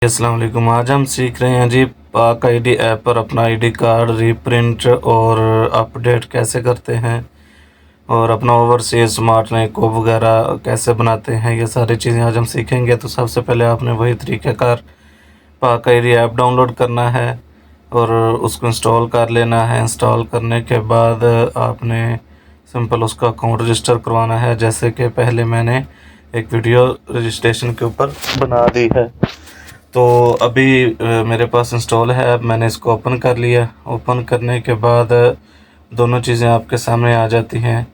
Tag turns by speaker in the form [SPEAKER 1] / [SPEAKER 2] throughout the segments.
[SPEAKER 1] अस्सलाम वालेकुम। आज हम सीख रहे हैं जी पाक आईडी ऐप पर अपना आईडी कार्ड रीप्रिंट और अपडेट कैसे करते हैं और अपना ओवरसीज स्मार्ट नाइको वगैरह कैसे बनाते हैं। ये सारी चीज़ें आज हम सीखेंगे। तो सबसे पहले आपने वही तरीक़ाकार पाक आईडी ऐप डाउनलोड करना है और उसको इंस्टॉल कर लेना है। इंस्टॉल करने के बाद आपने सिंपल उसका अकाउंट रजिस्टर करवाना है, जैसे कि पहले मैंने एक वीडियो रजिस्ट्रेशन के ऊपर बना दी है। तो अभी मेरे पास इंस्टॉल है, अब मैंने इसको ओपन कर लिया। ओपन करने के बाद दोनों चीज़ें आपके सामने आ जाती हैं,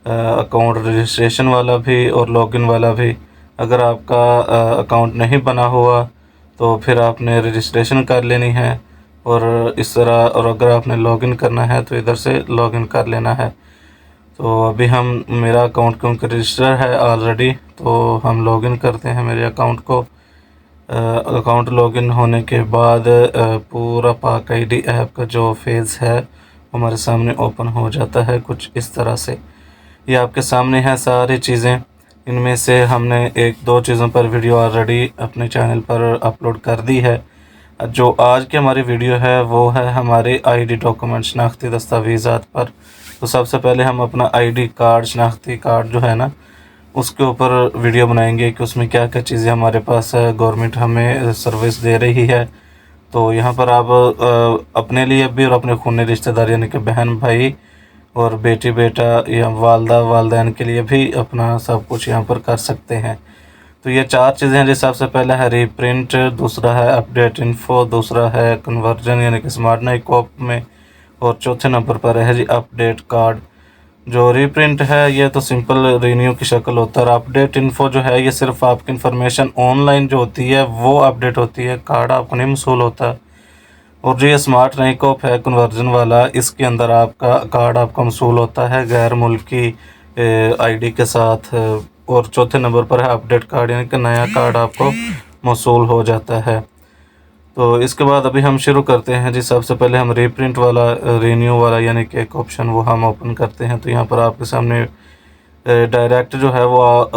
[SPEAKER 1] अकाउंट रजिस्ट्रेशन वाला भी और लॉगिन वाला भी। अगर आपका अकाउंट नहीं बना हुआ तो फिर आपने रजिस्ट्रेशन कर लेनी है और इस तरह, और अगर आपने लॉगिन करना है तो इधर से लॉगिन कर लेना है। तो अभी मेरा अकाउंट क्योंकि रजिस्टर है ऑलरेडी, तो हम लॉगिन करते हैं मेरे अकाउंट को। अकाउंट लॉगिन होने के बाद पूरा पाक आईडी ऐप का जो फेज़ है हमारे सामने ओपन हो जाता है कुछ इस तरह से। ये आपके सामने है सारी चीज़ें। इनमें से हमने एक दो चीज़ों पर वीडियो ऑलरेडी अपने चैनल पर अपलोड कर दी है। जो आज की हमारी वीडियो है वो है हमारे आईडी डॉक्यूमेंट शनाख्ती दस्तावेज़ात पर। तो सबसे पहले हम अपना आईडी कार्ड, शनाख्ती कार्ड जो है ना, उसके ऊपर वीडियो बनाएंगे कि उसमें क्या क्या चीज़ें हमारे पास है, गवर्नमेंट हमें सर्विस दे रही है। तो यहाँ पर आप अपने लिए भी और अपने खूनी रिश्तेदार यानी कि बहन भाई और बेटी बेटा या वालदा वालदैन के लिए भी अपना सब कुछ यहाँ पर कर सकते हैं। तो ये चार चीज़ें हैं जी। सबसे पहला है रीप्रिंट, दूसरा है अपडेट इन्फो, दूसरा है कन्वर्जन यानी कि स्मार्ट नाइको में, और चौथे नंबर पर है जी अपडेट कार्ड। जो रीप्रिंट है ये तो सिंपल रीन्यू की शक्ल होता है, और अपडेट इन्फो जो है ये सिर्फ आपकी इन्फॉर्मेशन ऑनलाइन जो होती है वो अपडेट होती है, कार्ड आपको नहीं मसूल होता। और जो ये स्मार्ट नाइकोप है कन्वर्जन वाला, इसके अंदर आपका कार्ड आपका मसूल होता है गैर मुल्की आईडी के साथ। और चौथे नंबर पर है अपडेट कार्ड, यानी कि नया कार्ड आपको मसूल हो जाता है। तो इसके बाद अभी हम शुरू करते हैं जी। सबसे पहले हम रीप्रिंट वाला, रीन्यू वाला यानी कि एक ऑप्शन वो हम ओपन करते हैं। तो यहाँ पर आपके सामने डायरेक्ट जो है वो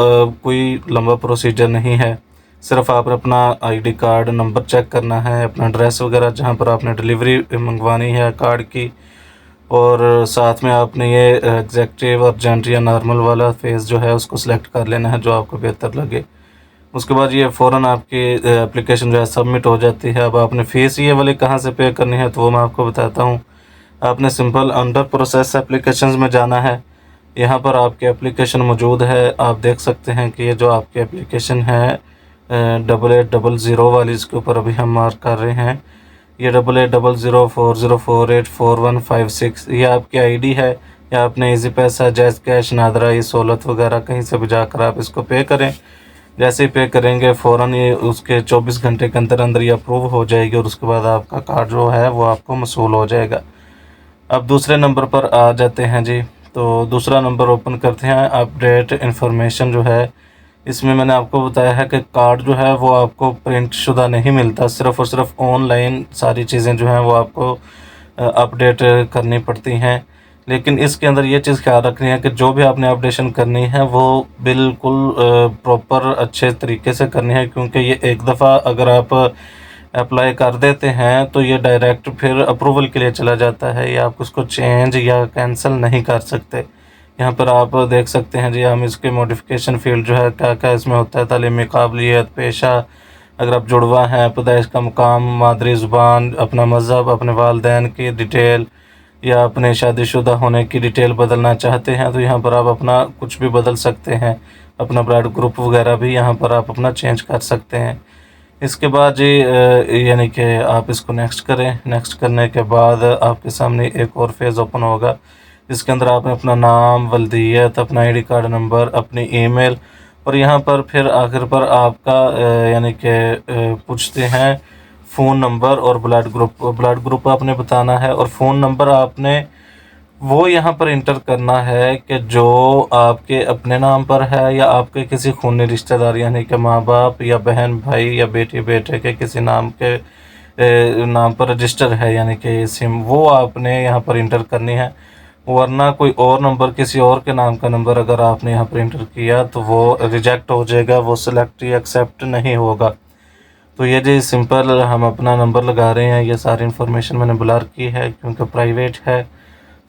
[SPEAKER 1] कोई लंबा प्रोसीजर नहीं है। सिर्फ आपने अपना आईडी कार्ड नंबर चेक करना है, अपना एड्रेस वगैरह जहाँ पर आपने डिलीवरी मंगवानी है कार्ड की, और साथ में आपने ये एग्जेक्टिव अर्जेंट या नॉर्मल वाला फेज़ जो है उसको सिलेक्ट कर लेना है जो आपको बेहतर लगे। उसके बाद ये फ़ौरन आपकी एप्लीकेशन जो है सबमिट हो जाती है। अब आपने फ़ीस ये वाली कहाँ से पे करनी है तो वो मैं आपको बताता हूँ। आपने सिंपल अंडर प्रोसेस एप्लीकेशंस में जाना है। यहाँ पर आपकी एप्लीकेशन मौजूद है, आप देख सकते हैं कि ये जो आपकी एप्लीकेशन है 8800 वाली, इसके ऊपर अभी हम मार्क कर रहे हैं। ये 880040484156 ये आपकी आईडी है, या आपने इजी पैसा, जैज़ कैश, नादरा, ई सहूलत वगैरह कहीं से भी जाकर आप इसको पे करें। जैसे ही पे करेंगे फ़ौरन ये उसके 24 घंटे के अंदर अंदर ये अप्रूव हो जाएगी, और उसके बाद आपका कार्ड जो है वो आपको मसूल हो जाएगा। अब दूसरे नंबर पर आ जाते हैं जी। तो दूसरा नंबर ओपन करते हैं। अपडेट इन्फॉर्मेशन जो है, इसमें मैंने आपको बताया है कि कार्ड जो है वो आपको प्रिंट शुदा नहीं मिलता, सिर्फ़ और सिर्फ ऑनलाइन सारी चीज़ें जो हैं वो आपको अपडेट करनी पड़ती हैं। लेकिन इसके अंदर ये चीज़ ख्याल रखनी है कि जो भी आपने अपडेशन करनी है वो बिल्कुल प्रॉपर अच्छे तरीके से करनी है, क्योंकि ये एक दफ़ा अगर आप अप्लाई कर देते हैं तो ये डायरेक्ट फिर अप्रूवल के लिए चला जाता है, या आप उसको चेंज या कैंसिल नहीं कर सकते। यहाँ पर आप देख सकते हैं जी, हम इसके मॉडिफिकेशन फील्ड जो है क्या क्या इसमें होता है, तालीमी काबिलियत, पेशा, अगर आप जुड़वा हैं, पैदाइश का मुकाम, मादरी ज़ुबान, अपना मज़हब, अपने वालदैन की डिटेल, या अपने शादीशुदा होने की डिटेल बदलना चाहते हैं तो यहाँ पर आप अपना कुछ भी बदल सकते हैं। अपना ब्लड ग्रुप वगैरह भी यहाँ पर आप अपना चेंज कर सकते हैं। इसके बाद जी यानी कि आप इसको नेक्स्ट करें। नेक्स्ट करने के बाद आपके सामने एक और फेज़ ओपन होगा, जिसके अंदर आपने अपना नाम, वल्दियत, अपना आईडी कार्ड नंबर, अपनी ईमेल, और यहाँ पर फिर आखिर पर आपका यानी कि पूछते हैं फ़ोन नंबर और ब्लड ग्रुप आपने बताना है, और फ़ोन नंबर आपने वो यहाँ पर इंटर करना है कि जो आपके अपने नाम पर है, या आपके किसी खूनी रिश्तेदार यानी कि माँ बाप या बहन भाई या बेटी बेटे के किसी नाम के नाम पर रजिस्टर है, यानी कि सिम, वो आपने यहाँ पर इंटर करनी है। वरना कोई और नंबर, किसी और के नाम का नंबर अगर आपने यहाँ पर इंटर किया तो वो रिजेक्ट हो जाएगा, वो सिलेक्ट या एक्सेप्ट नहीं होगा। तो ये जी सिंपल हम अपना नंबर लगा रहे हैं। ये सारी इन्फॉर्मेशन मैंने ब्लर की है क्योंकि प्राइवेट है।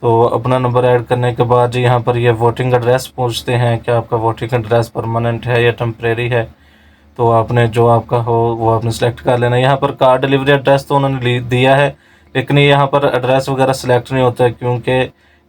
[SPEAKER 1] तो अपना नंबर ऐड करने के बाद जी यहाँ पर ये वोटिंग एड्रेस पूछते हैं कि आपका वोटिंग एड्रेस परमानेंट है या टेम्परेरी है। तो आपने जो आपका हो वो आपने सेलेक्ट कर लेना। यहाँ पर कार डिलीवरी एड्रेस तो उन्होंने दिया है, लेकिन यहाँ पर एड्रेस वगैरह सेलेक्ट नहीं होता है क्योंकि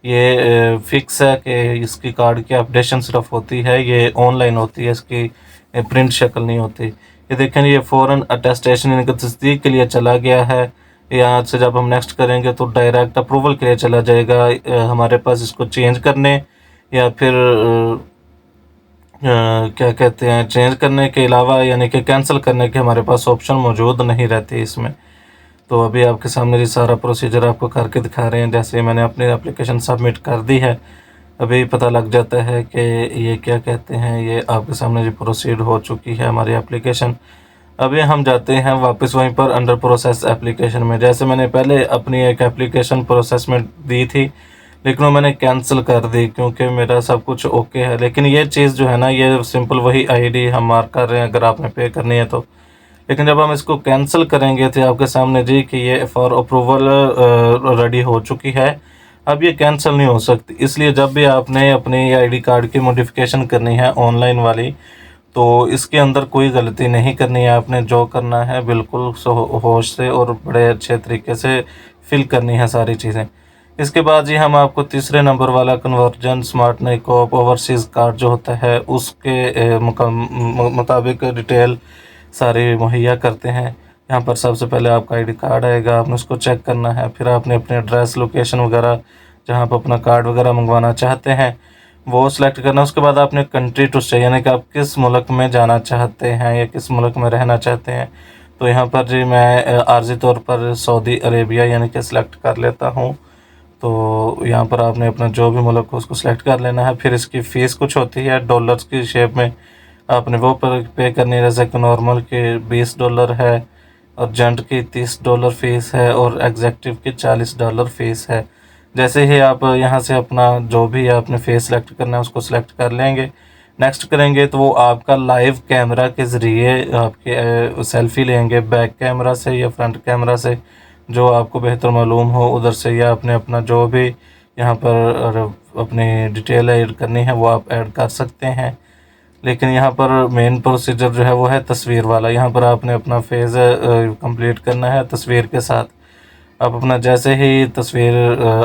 [SPEAKER 1] ये फिक्स है कि इसकी कार्ड की अपडेशन सिर्फ होती है, ये ऑनलाइन होती है, इसकी प्रिंट शक्ल नहीं होती। ये देखें, ये फ़ौरन अटेस्टेशन इनकी तस्दीक के लिए चला गया है। यहाँ से जब हम नेक्स्ट करेंगे तो डायरेक्ट अप्रूवल के लिए चला जाएगा हमारे पास इसको चेंज करने, या फिर क्या कहते हैं, चेंज करने के अलावा यानी कि कैंसिल करने के हमारे पास ऑप्शन मौजूद नहीं रहती इसमें। तो अभी आपके सामने ये सारा प्रोसीजर आपको करके दिखा रहे हैं। जैसे मैंने अपनी एप्लीकेशन सबमिट कर दी है, अभी पता लग जाता है कि ये क्या कहते हैं, ये आपके सामने जी प्रोसीड हो चुकी है हमारी एप्लीकेशन। अभी हम जाते हैं वापस वहीं पर अंडर प्रोसेस एप्लीकेशन में। जैसे मैंने पहले अपनी एक एप्लीकेशन प्रोसेस में दी थी, लेकिन वो मैंने कैंसिल कर दी क्योंकि मेरा सब कुछ ओके है। लेकिन ये चीज़ जो है ना, ये सिंपल वही आईडी हम मार्क कर रहे हैं अगर आपने पे करनी है तो। लेकिन जब हम इसको कैंसिल करेंगे तो आपके सामने जी कि ये फॉर अप्रूवल रेडी हो चुकी है, अब ये कैंसिल नहीं हो सकती। इसलिए जब भी आपने अपनी आईडी कार्ड की मॉडिफिकेशन करनी है ऑनलाइन वाली, तो इसके अंदर कोई गलती नहीं करनी है। आपने जो करना है बिल्कुल होश से और बड़े अच्छे तरीके से फिल करनी है सारी चीज़ें। इसके बाद जी हम आपको तीसरे नंबर वाला कन्वर्जन स्मार्ट नाइकोप ओवरसीज़ कार्ड जो होता है उसके मुताबिक डिटेल सारी मुहैया करते हैं। यहाँ पर सबसे पहले आपका आईडी कार्ड आएगा, आपने उसको चेक करना है। फिर आपने अपने एड्रेस लोकेशन वगैरह जहाँ पर अपना कार्ड वगैरह मंगवाना चाहते हैं वो सिलेक्ट करना। उसके बाद आपने कंट्री टू स्टे यानी कि आप किस मुल्क में जाना चाहते हैं या किस मुल्क में रहना चाहते हैं। तो यहाँ पर जी मैं आर्जी तौर पर सऊदी अरेबिया यानी कि सिलेक्ट कर लेता हूँ। तो यहाँ पर आपने अपना जो भी मुल्क हो उसको सिलेक्ट कर लेना है। फिर इसकी फ़ीस कुछ होती है डॉलर्स की शेप में, आपने वो पर पे करनी है। जैसे कि नॉर्मल के $20 है, अर्जेंट की $30 फ़ीस है और एग्जेक्टिव की $40 फ़ीस है। जैसे ही आप यहाँ से अपना जो भी आपने फेस सेलेक्ट करना है उसको सेलेक्ट कर लेंगे, नेक्स्ट करेंगे तो वो आपका लाइव कैमरा के ज़रिए आपके सेल्फ़ी लेंगे बैक कैमरा से या फ्रंट कैमरा से, जो आपको बेहतर मालूम हो उधर से। या आपने अपना जो भी यहाँ पर अपनी डिटेल ऐड करनी है वो आप ऐड कर सकते हैं। लेकिन यहाँ पर मेन प्रोसीजर जो है वो है तस्वीर वाला। यहाँ पर आपने अपना फेज़ कंप्लीट करना है तस्वीर के साथ। आप अपना जैसे ही तस्वीर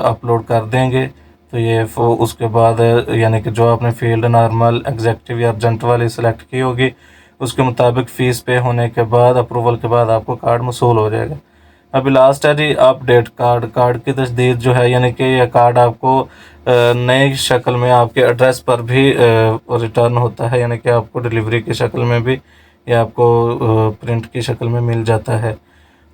[SPEAKER 1] अपलोड कर देंगे तो ये उसके बाद यानी कि जो आपने फील्ड नॉर्मल एग्जेक्टिव या अर्जेंट वाली सेलेक्ट की होगी उसके मुताबिक फ़ीस पे होने के बाद अप्रूवल के बाद आपको कार्ड मसूल हो जाएगा। अभी लास्ट है जी अपडेट कार्ड। कार्ड की तजदीद जो है यानी कि यह कार्ड आपको नई शक्ल में आपके एड्रेस पर भी रिटर्न होता है, यानी कि आपको डिलीवरी की शक्ल में भी या आपको प्रिंट की शक्ल में मिल जाता है।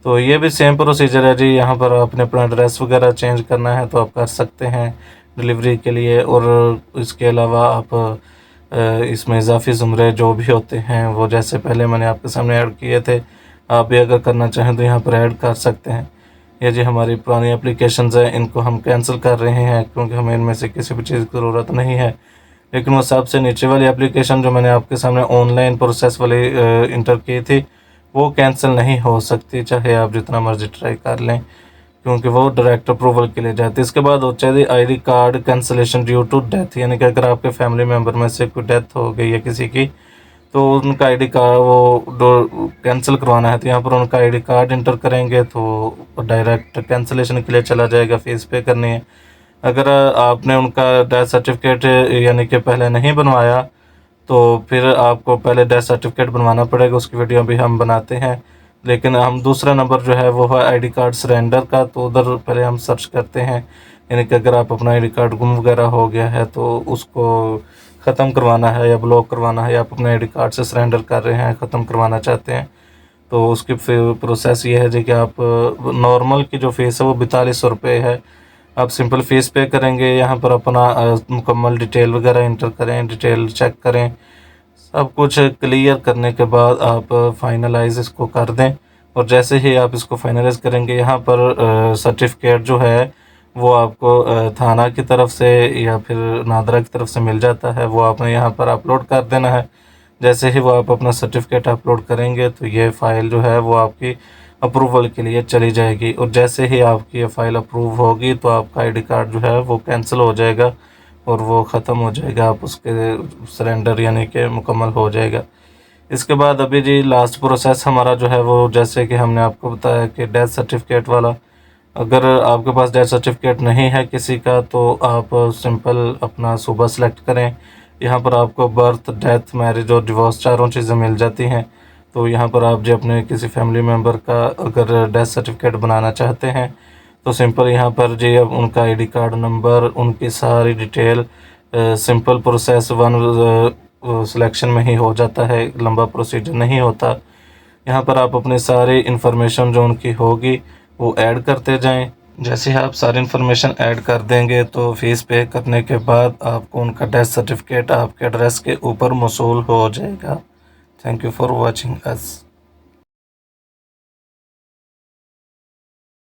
[SPEAKER 1] तो ये भी सेम प्रोसीजर है जी। यहाँ पर आपने अपना एड्रेस वगैरह चेंज करना है तो आप कर सकते हैं डिलीवरी के लिए। और इसके अलावा आप इसमें इजाफी ज़ुमरे जो भी होते हैं वो जैसे पहले मैंने आपके सामने ऐड किए थे, आप भी अगर करना चाहें तो यहाँ पर ऐड कर सकते हैं। ये जी हमारी पुरानी एप्लीकेशंस हैं, इनको हम कैंसिल कर रहे हैं क्योंकि हमें इनमें से किसी भी चीज़ की ज़रूरत नहीं है। लेकिन वो सबसे नीचे वाली एप्लीकेशन जो मैंने आपके सामने ऑनलाइन प्रोसेस वाली इंटर की थी वो कैंसिल नहीं हो सकती, चाहे आप जितना मर्जी ट्राई कर लें, क्योंकि वो डायरेक्ट अप्रूवल के लिए जाती है। इसके बाद हो चाहिए ID card cancellation due to death, यानी कि अगर आपके फैमिली मेम्बर में से कोई डेथ हो गई है किसी की तो उनका आईडी कार्ड वो कैंसिल करवाना है। तो यहाँ पर उनका आईडी कार्ड इंटर करेंगे तो डायरेक्ट कैंसिलेशन के लिए चला जाएगा, फ़ीस पे करनी है। अगर आपने उनका डेथ सर्टिफिकेट यानी कि पहले नहीं बनवाया तो फिर आपको पहले डेथ सर्टिफिकेट बनवाना पड़ेगा, उसकी वीडियो भी हम बनाते हैं। लेकिन हम दूसरा नंबर जो है वो है आईडी कार्ड सरेंडर का, तो उधर पहले हम सर्च करते हैं। यानी कि अगर आप अपना आईडी कार्ड गुम वगैरह हो गया है तो उसको ख़त्म करवाना है या ब्लॉक करवाना है, या आप अपने आईडी कार्ड से सरेंडर कर रहे हैं ख़त्म करवाना चाहते हैं, तो उसकी प्रोसेस ये है जी कि आप नॉर्मल की जो फ़ीस है वो ₹42 है। आप सिंपल फ़ीस पे करेंगे, यहाँ पर अपना मुकम्मल डिटेल वगैरह इंटर करें, डिटेल चेक करें, सब कुछ क्लियर करने के बाद आप फाइनलाइज़ इसको कर दें। और जैसे ही आप इसको फाइनलाइज़ करेंगे यहाँ पर सर्टिफिकेट जो है वो आपको थाना की तरफ से या फिर नादरा की तरफ से मिल जाता है, वो आपने यहाँ पर अपलोड कर देना है। जैसे ही वो आप अपना सर्टिफिकेट अपलोड करेंगे तो ये फ़ाइल जो है वो आपकी अप्रूवल के लिए चली जाएगी, और जैसे ही आपकी ये फ़ाइल अप्रूव होगी तो आपका आईडी कार्ड जो है वो कैंसिल हो जाएगा और वो ख़त्म हो जाएगा, आप उसके सरेंडर यानी कि मुकम्मल हो जाएगा। इसके बाद अभी जी लास्ट प्रोसेस हमारा जो है वो, जैसे कि हमने आपको बताया कि डेथ सर्टिफिकेट वाला, अगर आपके पास डेथ सर्टिफिकेट नहीं है किसी का तो आप सिंपल अपना सूबा सेलेक्ट करें। यहाँ पर आपको बर्थ, डेथ, मैरिज और डिवोर्स चारों चीज़ें मिल जाती हैं। तो यहाँ पर आप जो अपने किसी फैमिली मेम्बर का अगर डेथ सर्टिफिकेट बनाना चाहते हैं तो सिंपल यहाँ पर जी अब उनका आईडी कार्ड नंबर, उनकी सारी detail simple process one selection में ही हो जाता है, लंबा प्रोसीजर नहीं होता। यहाँ पर आप अपने सारी इन्फॉर्मेशन जो उनकी होगी वो ऐड करते जाएं। जैसे ही आप सारी इन्फॉर्मेशन ऐड कर देंगे तो फ़ीस पे करने के बाद आपको उनका डेथ सर्टिफिकेट आपके एड्रेस के ऊपर मौसूल हो जाएगा। Thank you for watching us.